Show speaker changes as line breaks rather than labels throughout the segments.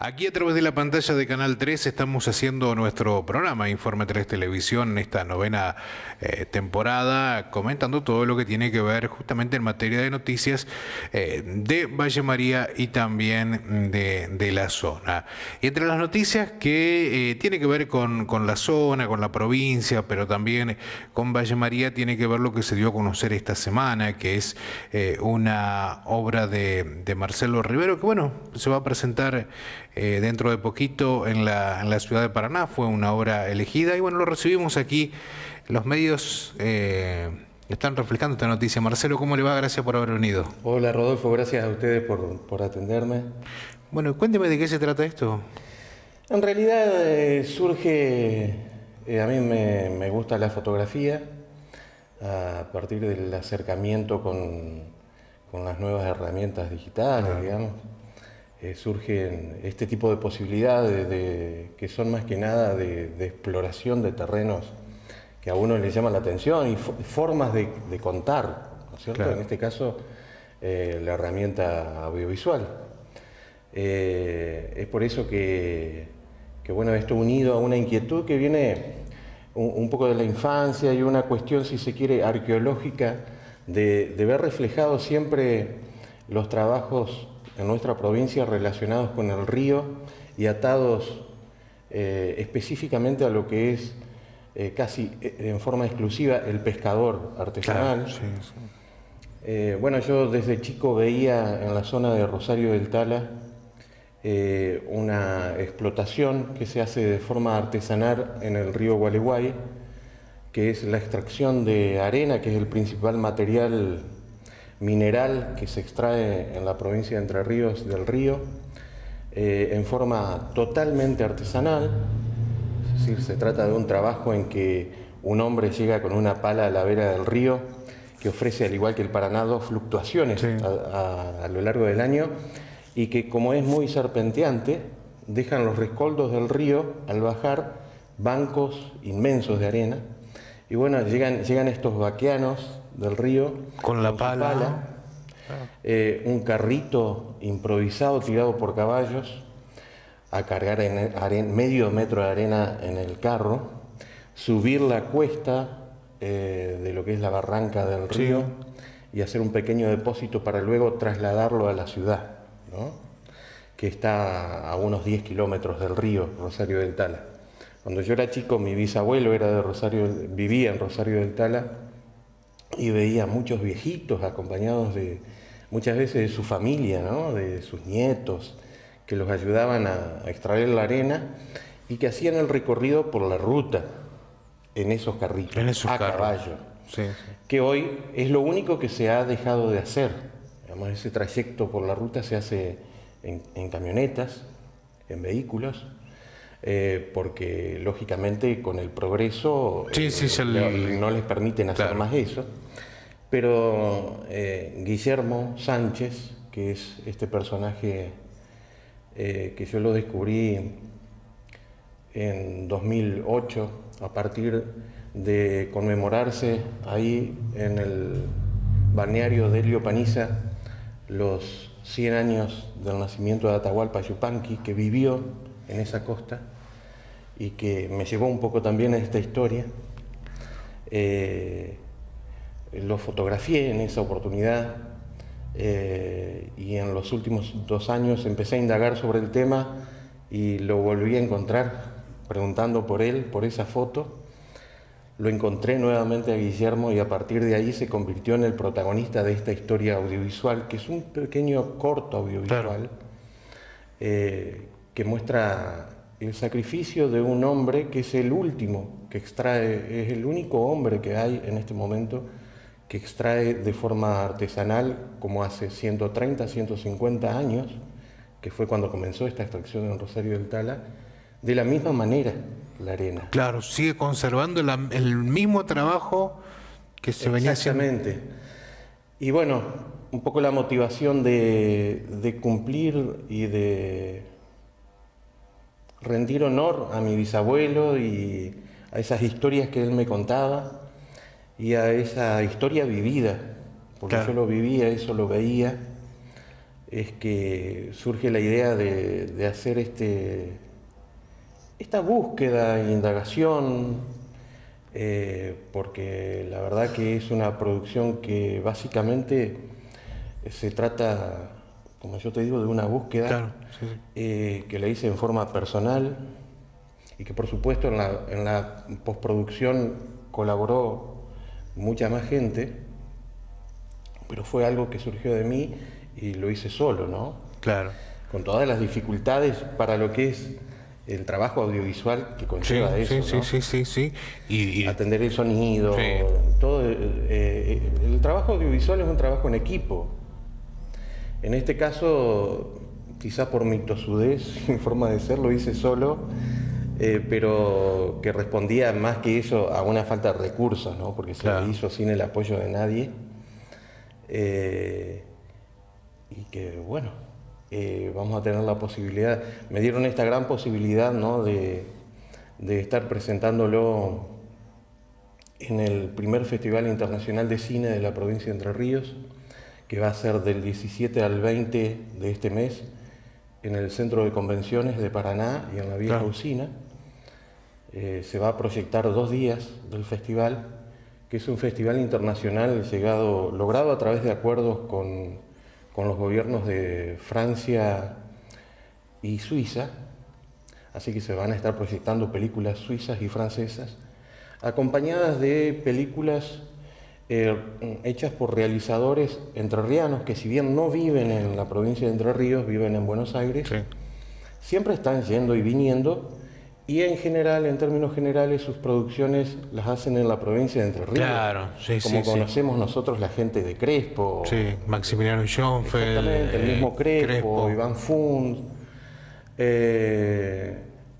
Aquí a través de la pantalla de Canal 3 estamos haciendo nuestro programa Informe 3 Televisión en esta novena temporada, comentando todo lo que tiene que ver justamente en materia de noticias de Valle María y también de la zona. Y entre las noticias que tiene que ver con la zona, con la provincia, pero también con Valle María, tiene que ver lo que se dio a conocer esta semana, que es una obra de Marcelo Rivero, que bueno, se va a presentar dentro de poquito en la ciudad de Paraná. Fue una obra elegida y bueno, lo recibimos aquí. Los medios están reflejando esta noticia. Marcelo, ¿cómo le va? Gracias por haber venido.
Hola Rodolfo, gracias a ustedes por atenderme.
Bueno, cuénteme de qué se trata esto.
En realidad surge, a mí me gusta la fotografía, a partir del acercamiento con las nuevas herramientas digitales, digamos. Surgen este tipo de posibilidades que son más que nada de exploración de terrenos que a uno le llaman la atención y formas de contar, ¿no es cierto? Claro. En este caso, la herramienta audiovisual. Es por eso que bueno, esto unido a una inquietud que viene un poco de la infancia y una cuestión, si se quiere, arqueológica, de ver reflejados siempre los trabajos en nuestra provincia relacionados con el río y atados específicamente a lo que es casi en forma exclusiva el pescador artesanal. Claro, sí, sí. Bueno, yo desde chico veía en la zona de Rosario del Tala una explotación que se hace de forma artesanal en el río Gualeguay, que es la extracción de arena, que es el principal material mineral que se extrae en la provincia de Entre Ríos del río, en forma totalmente artesanal. Es decir, se trata de un trabajo en que un hombre llega con una pala a la vera del río, que ofrece, al igual que el Paraná, dos fluctuaciones, sí, a lo largo del año, y que, como es muy serpenteante, dejan los rescoldos del río, al bajar, bancos inmensos de arena. Y bueno, llegan estos vaqueanos del río
con la pala,
un carrito improvisado tirado por caballos a cargar medio metro de arena en el carro, subir la cuesta de lo que es la barranca del río, sí, y hacer un pequeño depósito para luego trasladarlo a la ciudad, ¿no? Que está a unos 10 kilómetros del río Rosario del Tala. Cuando yo era chico, mi bisabuelo vivía en Rosario del Tala y veía muchos viejitos acompañados muchas veces de su familia, ¿no? De sus nietos, que los ayudaban a extraer la arena y que hacían el recorrido por la ruta en esos carritos, a caballo, sí, sí, que hoy es lo único que se ha dejado de hacer. Digamos, ese trayecto por la ruta se hace en camionetas, en vehículos, porque lógicamente con el progreso no les permiten hacer más eso. Pero Guillermo Sánchez, que es este personaje que yo lo descubrí en 2008, a partir de conmemorarse ahí en el balneario de Helio Paniza los 100 años del nacimiento de Atahualpa Yupanqui, que vivió en esa costa y que me llevó un poco también a esta historia. Lo fotografié en esa oportunidad y en los últimos 2 años empecé a indagar sobre el tema y lo volví a encontrar preguntando por él, por esa foto. Lo encontré nuevamente a Guillermo y a partir de ahí se convirtió en el protagonista de esta historia audiovisual, que es un pequeño corto audiovisual, claro, que muestra el sacrificio de un hombre que es el último que extrae, es el único hombre que hay en este momento que extrae de forma artesanal, como hace 130, 150 años, que fue cuando comenzó esta extracción en Rosario del Tala, de la misma manera la arena.
Claro, sigue conservando el mismo trabajo que se venía haciendo.
Exactamente. Y bueno, un poco la motivación de cumplir y de rendir honor a mi bisabuelo y a esas historias que él me contaba y a esa historia vivida, porque claro, yo lo vivía, eso lo veía, es que surge la idea de hacer esta búsqueda e indagación, porque la verdad que es una producción que básicamente se trata, como yo te digo, de una búsqueda,
Claro, sí, sí.
que la hice en forma personal y que por supuesto en la postproducción colaboró mucha más gente, pero fue algo que surgió de mí y lo hice solo, ¿no?
Claro.
Con todas las dificultades para lo que es el trabajo audiovisual que conlleva
Sí,
eso,
sí,
¿no?
sí, sí, sí, sí.
Atender el sonido,
Sí.
todo. El trabajo audiovisual es un trabajo en equipo. En este caso, quizá por mi tosudez, mi forma de ser, lo hice solo, pero que respondía más que eso a una falta de recursos, ¿no? Porque se
Claro.
hizo sin el apoyo de nadie. Y que, bueno, vamos a tener la posibilidad, me dieron esta gran posibilidad, ¿no? de estar presentándolo en el primer Festival Internacional de Cine de la provincia de Entre Ríos, que va a ser del 17 al 20 de este mes en el Centro de Convenciones de Paraná y en la vieja usina. Se va a proyectar 2 días del festival, que es un festival internacional logrado a través de acuerdos con los gobiernos de Francia y Suiza. Así que se van a estar proyectando películas suizas y francesas, acompañadas de películas hechas por realizadores entrerrianos que, si bien no viven en la provincia de Entre Ríos, viven en Buenos Aires,
Sí.
siempre están yendo y viniendo, y en general, en términos generales, sus producciones las hacen en la provincia de Entre Ríos.
Claro, sí,
como
sí,
conocemos nosotros la gente de Crespo.
Sí, Maximiliano Schoenfeld,
Exactamente, el mismo Crespo, Iván Funs,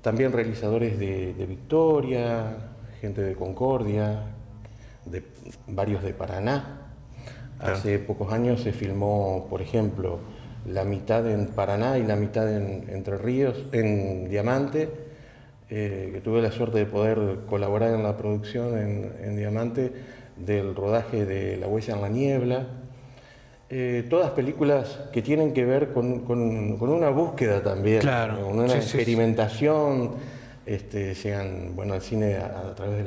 también realizadores de Victoria, gente de Concordia, varios de Paraná.
Claro.
Hace pocos años se filmó, por ejemplo, la mitad en Paraná y la mitad en Entre Ríos, en Diamante, que tuve la suerte de poder colaborar en la producción en Diamante del rodaje de La huella en la niebla. Todas películas que tienen que ver con una búsqueda también,
Claro.
con una
Sí,
experimentación. Llegan, bueno, al cine a través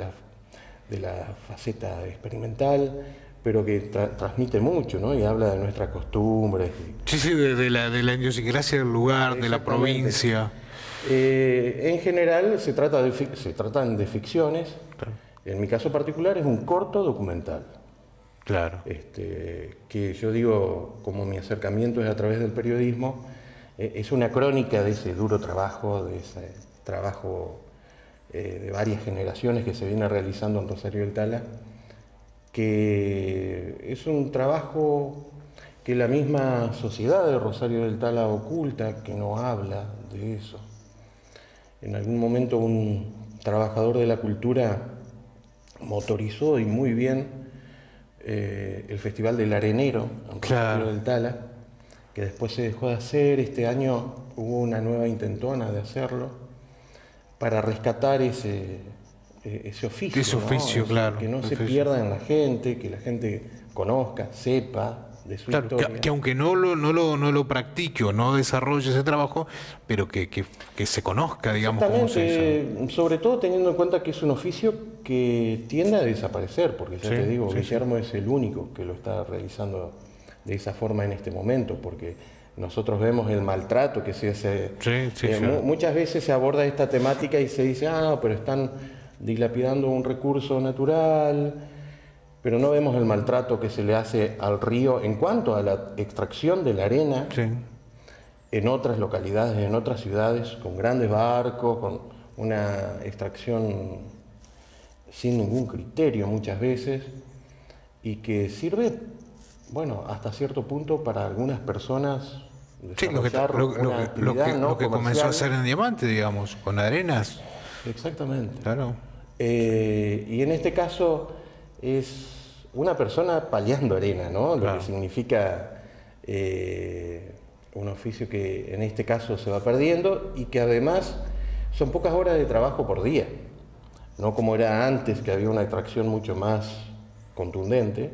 de la faceta experimental, pero que transmite mucho, ¿no? Y habla de nuestras costumbres.
Sí, sí, de la idiosincrasia del lugar, de la
Exactamente.
provincia.
En general se tratan de ficciones.
Claro.
En mi caso particular es un corto documental.
Claro.
Que yo digo, como mi acercamiento es a través del periodismo, es una crónica de ese duro trabajo, de ese trabajo de varias generaciones que se viene realizando en Rosario del Tala, que es un trabajo que la misma sociedad de Rosario del Tala oculta, que no habla de eso. En algún momento un trabajador de la cultura motorizó y muy bien el Festival del Arenero en Rosario del Tala, que después se dejó de hacer. Este año hubo una nueva intentona de hacerlo para rescatar ese oficio.
Ese oficio,
¿no?
claro.
Que no se pierda en la gente, que la gente conozca, sepa de su
Claro,
historia.
que aunque no lo practique o no desarrolle ese trabajo, pero que se conozca, digamos, cómo se hizo.
Exactamente, sobre todo teniendo en cuenta que es un oficio que tiende a desaparecer, porque ya te digo, Guillermo es el único que lo está realizando de esa forma en este momento, porque nosotros vemos el maltrato que se hace. Muchas veces se aborda esta temática y se dice, pero están dilapidando un recurso natural, pero no vemos el maltrato que se le hace al río en cuanto a la extracción de la arena en otras localidades, en otras ciudades, con grandes barcos, con una extracción sin ningún criterio muchas veces, y que sirve, bueno, hasta cierto punto para algunas personas desarrollar una actividad no
lo que comenzó a hacer
comercial.
en Diamante, digamos, con arenas.
Exactamente.
Claro.
Y en este caso es una persona paliando arena, ¿no? Lo que significa un oficio que en este caso se va perdiendo y que además son pocas horas de trabajo por día. No como era antes, que había una extracción mucho más contundente.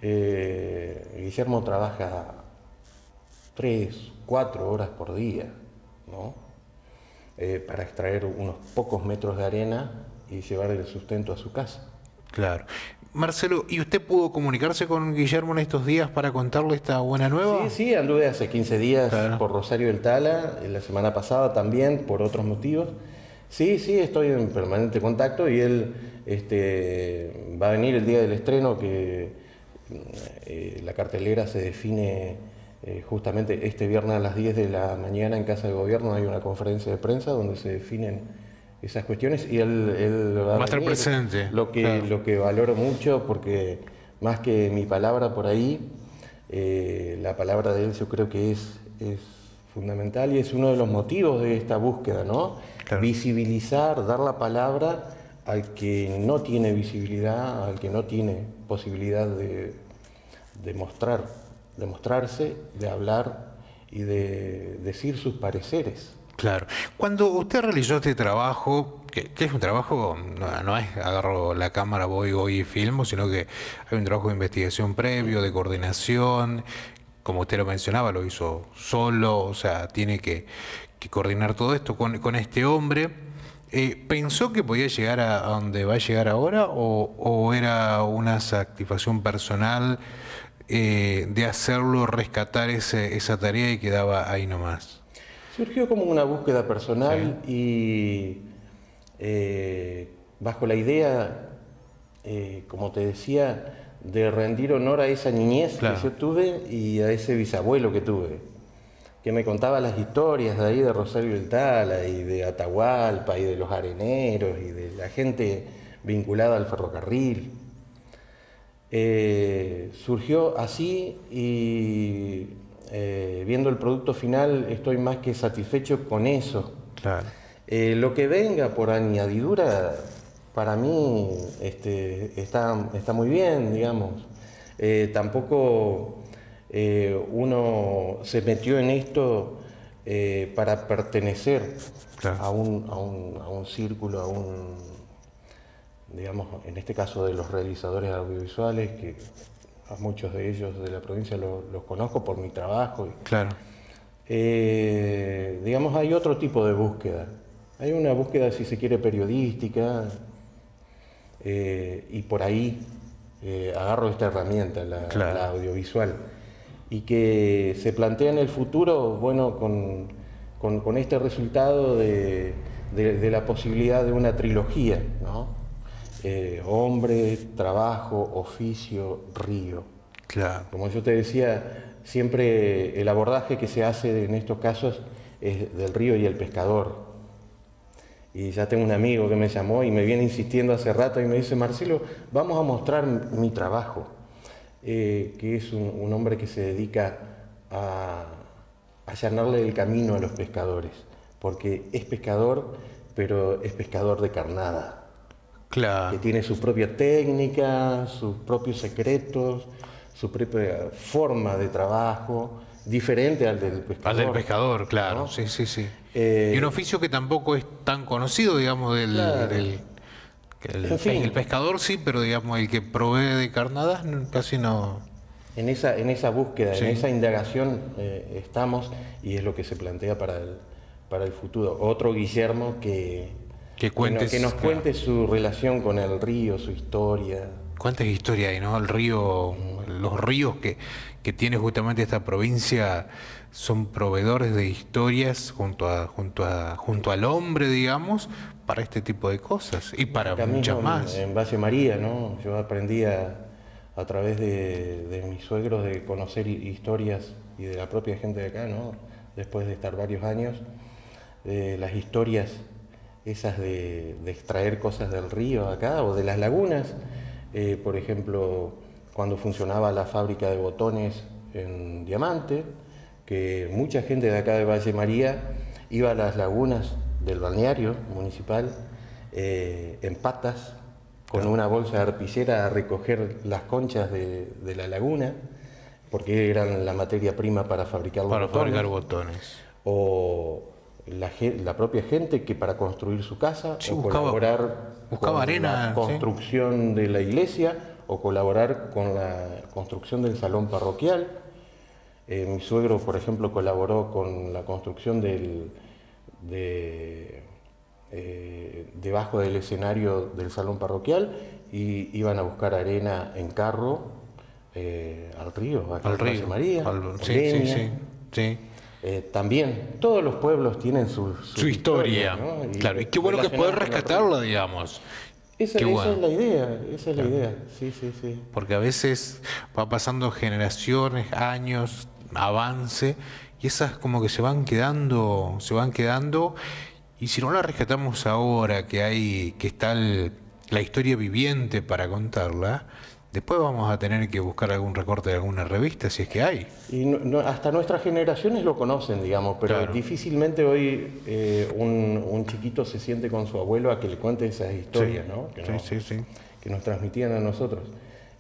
Guillermo trabaja 3, 4 horas por día, ¿no? Para extraer unos pocos metros de arena y llevar el sustento a su casa.
Claro. Marcelo, ¿y usted pudo comunicarse con Guillermo en estos días para contarle esta buena nueva?
Sí, sí, anduve hace 15 días
Claro.
por Rosario del Tala, la semana pasada también, por otros motivos. Sí, sí, estoy en permanente contacto y él va a venir el día del estreno, que la cartelera se define justamente este viernes a las 10 de la mañana en Casa de Gobierno. Hay una conferencia de prensa donde se definen esas cuestiones y él
Va a estar
venir.
presente. Claro.
Lo que valoro mucho, porque más que mi palabra por ahí, la palabra de él yo creo que es fundamental y es uno de los motivos de esta búsqueda, ¿no?
Claro.
Visibilizar, dar la palabra al que no tiene visibilidad, al que no tiene posibilidad de mostrarse, de hablar y de decir sus pareceres.
Claro. Cuando usted realizó este trabajo, que es un trabajo, no es agarro la cámara, voy y filmo, sino que hay un trabajo de investigación previo, de coordinación, como usted lo mencionaba, lo hizo solo, o sea, tiene que coordinar todo esto con este hombre. ¿Pensó que podía llegar a donde va a llegar ahora o era una satisfacción personal de hacerlo, rescatar esa tarea y quedaba ahí nomás?
Surgió como una búsqueda personal,
Sí.
y bajo la idea, como te decía, de rendir honor a esa niñez
Claro.
que yo tuve y a ese bisabuelo que tuve, que me contaba las historias de ahí de Rosario del Tala y de Atahualpa y de los areneros y de la gente vinculada al ferrocarril. Surgió así y viendo el producto final estoy más que satisfecho con eso.
Claro.
Lo que venga por añadidura para mí está muy bien, digamos. Tampoco uno se metió en esto para pertenecer
Claro.
a un círculo, digamos, en este caso de los realizadores audiovisuales, que a muchos de ellos de la provincia los conozco por mi trabajo.
Claro.
Digamos, hay otro tipo de búsqueda. Hay una búsqueda, si se quiere, periodística, y por ahí agarro esta herramienta,
Claro.
la audiovisual, y que se plantea en el futuro, bueno, con este resultado de la posibilidad de una trilogía, ¿no? Hombre, trabajo, oficio, río.
Claro.
Como yo te decía, siempre el abordaje que se hace en estos casos es del río y el pescador. Y ya tengo un amigo que me llamó y me viene insistiendo hace rato y me dice: Marcelo, vamos a mostrar mi trabajo, que es un hombre que se dedica a allanarle el camino a los pescadores, porque es pescador, pero es pescador de carnada.
Claro.
Que tiene su propia técnica, sus propios secretos, su propia forma de trabajo, diferente al del pescador.
Al del pescador, claro,
¿no?
sí, sí, sí. Y un oficio que tampoco es tan conocido, digamos,
Claro. En fin.
El pescador sí, pero digamos, el que provee de carnadas casi no.
En esa búsqueda,
Sí.
en esa indagación estamos, y es lo que se plantea para el futuro. Otro Guillermo que nos cuente su relación con el río, su historia.
¿Cuántas historias hay, no? El río, los ríos que tiene justamente esta provincia son proveedores de historias junto al hombre, digamos, para este tipo de cosas y para
Acá
muchas
mismo,
más.
en Valle María, ¿no? Yo aprendí a través de mis suegros de conocer historias y de la propia gente de acá, ¿no? Después de estar varios años, las historias esas de extraer cosas del río acá o de las lagunas. Por ejemplo, cuando funcionaba la fábrica de botones en Diamante, que mucha gente de acá de Valle María iba a las lagunas del balneario municipal en patas, con una bolsa de arpillera a recoger las conchas de la laguna, porque eran la materia prima para fabricar los botones.
Para fabricar botones.
O la propia gente que para construir su casa,
Sí,
o colaborar
buscaba
con
arena,
la construcción de la iglesia, o colaborar con la construcción del salón parroquial. Mi suegro, por ejemplo, colaboró con la construcción debajo del escenario del salón parroquial y iban a buscar arena en carro al río, acá
Al
en Valle
río.
María,
Sí,
Leña.
sí, sí.
También todos los pueblos tienen
Su historia,
¿no?
claro. Y qué bueno que poder
relacionadas con el
rescatarla,
río.
digamos.
Esa
Qué bueno.
es la idea, esa es la idea. Sí, sí, sí.
Porque a veces va pasando generaciones, años, avance, y esas como que se van quedando, y si no la rescatamos ahora, que está la historia viviente para contarla, después vamos a tener que buscar algún recorte de alguna revista, si es que hay.
Y hasta nuestras generaciones lo conocen, digamos, pero
Claro.
difícilmente hoy un chiquito se siente con su abuelo a que le cuente esas historias,
Sí,
¿no?
sí.
Que nos transmitían a nosotros.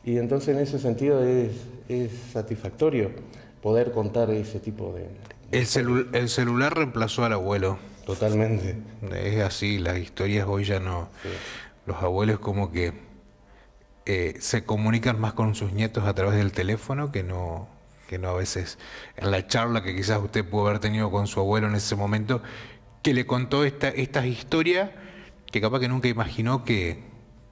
Y entonces en ese sentido es satisfactorio poder contar ese tipo de...
El celular reemplazó al abuelo.
Totalmente.
Es así, las historias hoy ya no.
Sí.
Los abuelos como que se comunican más con sus nietos a través del teléfono que no a veces en la charla que quizás usted pudo haber tenido con su abuelo en ese momento, que le contó esta historia que capaz que nunca imaginó que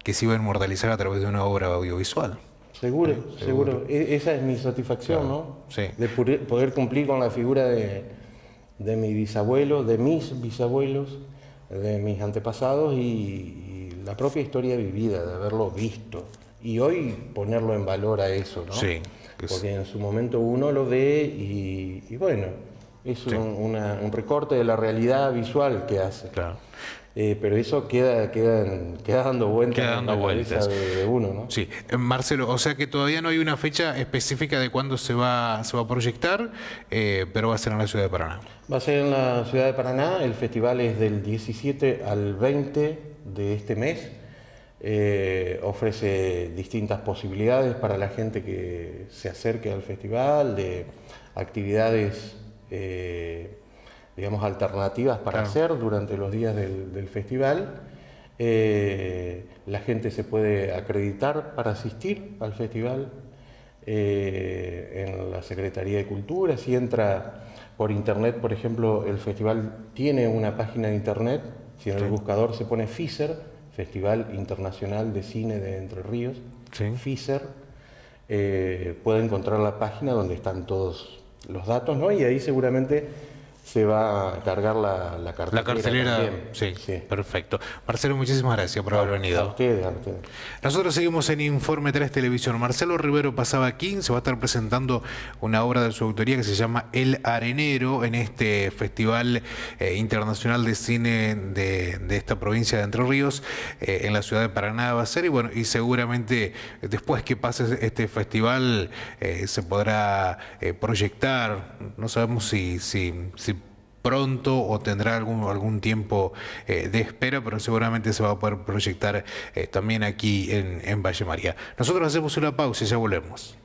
se iba a inmortalizar a través de una obra audiovisual.
Seguro, seguro. Esa es mi satisfacción,
Claro,
¿no?
sí.
De poder cumplir con la figura de mi bisabuelo, de mis bisabuelos, de mis antepasados y la propia historia vivida, de haberlo visto. Y hoy ponerlo en valor a eso, ¿no?
Sí.
Porque en su momento uno lo ve y bueno, es
Sí.
un recorte de la realidad visual que hace.
Claro.
Pero eso queda dando vueltas
Queda
en
dando
la cabeza
vueltas.
de uno, ¿no?
Sí, Marcelo, o sea que todavía no hay una fecha específica de cuándo se va a proyectar, pero va a ser en la ciudad de Paraná.
Va a ser en la ciudad de Paraná, el festival es del 17 al 20 de este mes. Ofrece distintas posibilidades para la gente que se acerque al festival, de actividades, digamos, alternativas para
Claro.
hacer durante los días del festival. La gente se puede acreditar para asistir al festival en la Secretaría de Cultura. Si entra por internet, por ejemplo, el festival tiene una página de internet. Si en el buscador se pone FISER, Festival Internacional de Cine de Entre Ríos,
Sí.
FISER, puede encontrar la página donde están todos los datos, ¿no? Y ahí seguramente se va a cargar la cartelera.
La cartelera,
también.
sí,
Sí.
perfecto. Marcelo, muchísimas gracias por haber
A
venido.
ustedes, a ustedes.
Nosotros seguimos en Informe 3 Televisión. Marcelo Rivero pasaba aquí, se va a estar presentando una obra de su autoría que se llama El Arenero en este Festival Internacional de Cine de esta provincia de Entre Ríos, en la ciudad de Paraná va a ser, y bueno, y seguramente después que pase este festival se podrá proyectar, no sabemos si pronto o tendrá algún tiempo de espera, pero seguramente se va a poder proyectar también aquí en Valle María. Nosotros hacemos una pausa y ya volvemos.